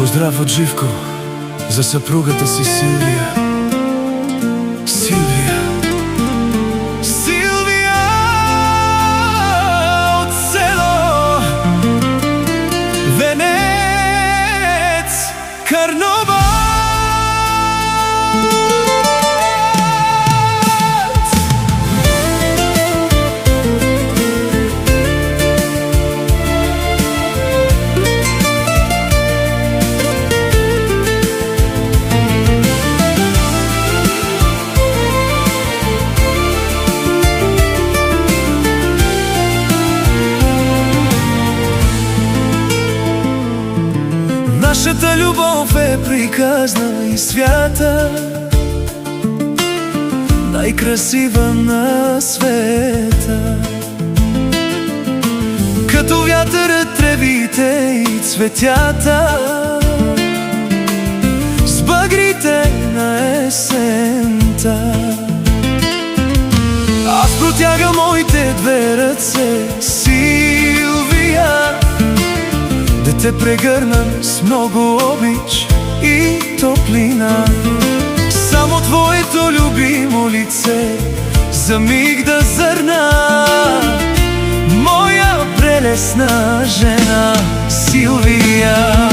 Поздрав од Живко за сапругата си Силвија. Силвија, Силвија од село Венец, Карнобат. Нашата љубов е приказна и свята, најкрасива на света. Като вятърът тревите и цветята, с багрите на есента. Аз протягам моите две ръце, Силвија, да те прегърна с много обич и топлина. Само твоето любимо лице за миг да зърна, моя прелесна жена Силвија.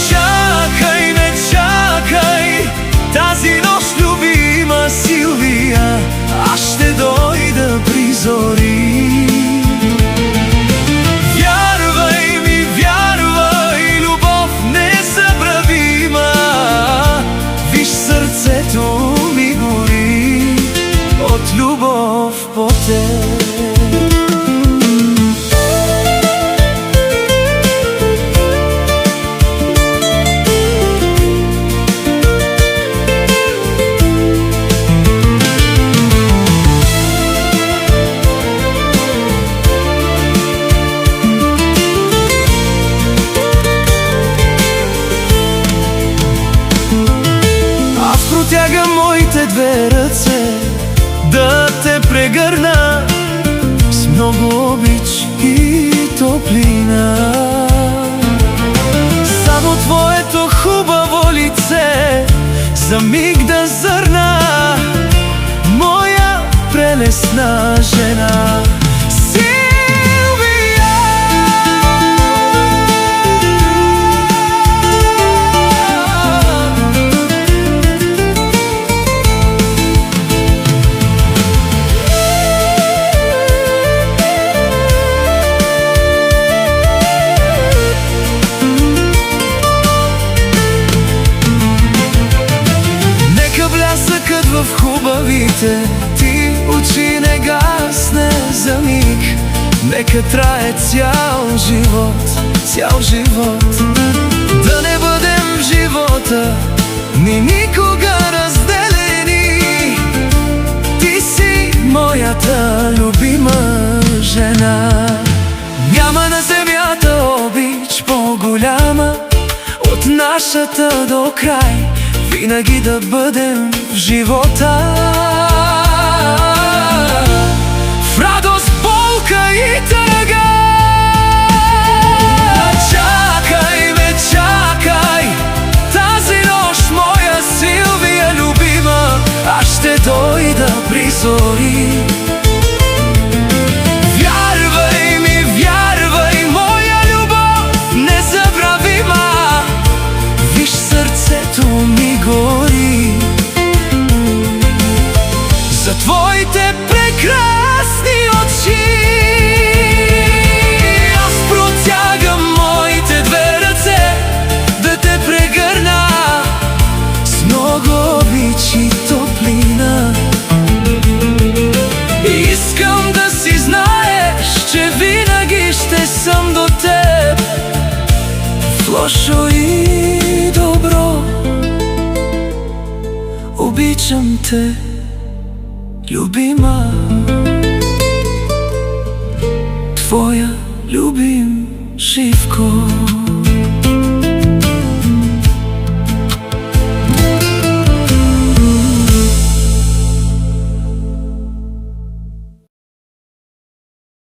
Чакай ме, чакай, тази нощ, любима Силвија, аз ще дойда при зори. Сърцето ми гори от любов по теб. Протягам моите две ръце да те прегърна с много обич и топлина. Само твоето хубаво лице за миг да зърна, моя прелесна жена в хубавите ти очи не гасне за миг. Нека трае цял живот, цял живот. Да не бъдем в живота ни никога разделени. Ти си моята любима жена. Няма на земята обич по-голяма от нашата до край. Винаги да бъдем в живота, в радост, болка и тъга. Чакай ме, чакай, тази нощ, моя Силвија любима, аз ще дойда при зори. Вярвай ми, вярвай, моя любов незабравима. Виж, сърцето ми гори за твоите прекрасни очи. Аз протягам моите две ръце да те прегърна с много обич и топлина. Искам да си знаеш, че винаги ще съм до теб, в лошо и добро. Обичам те, любима, твоя любим Живко.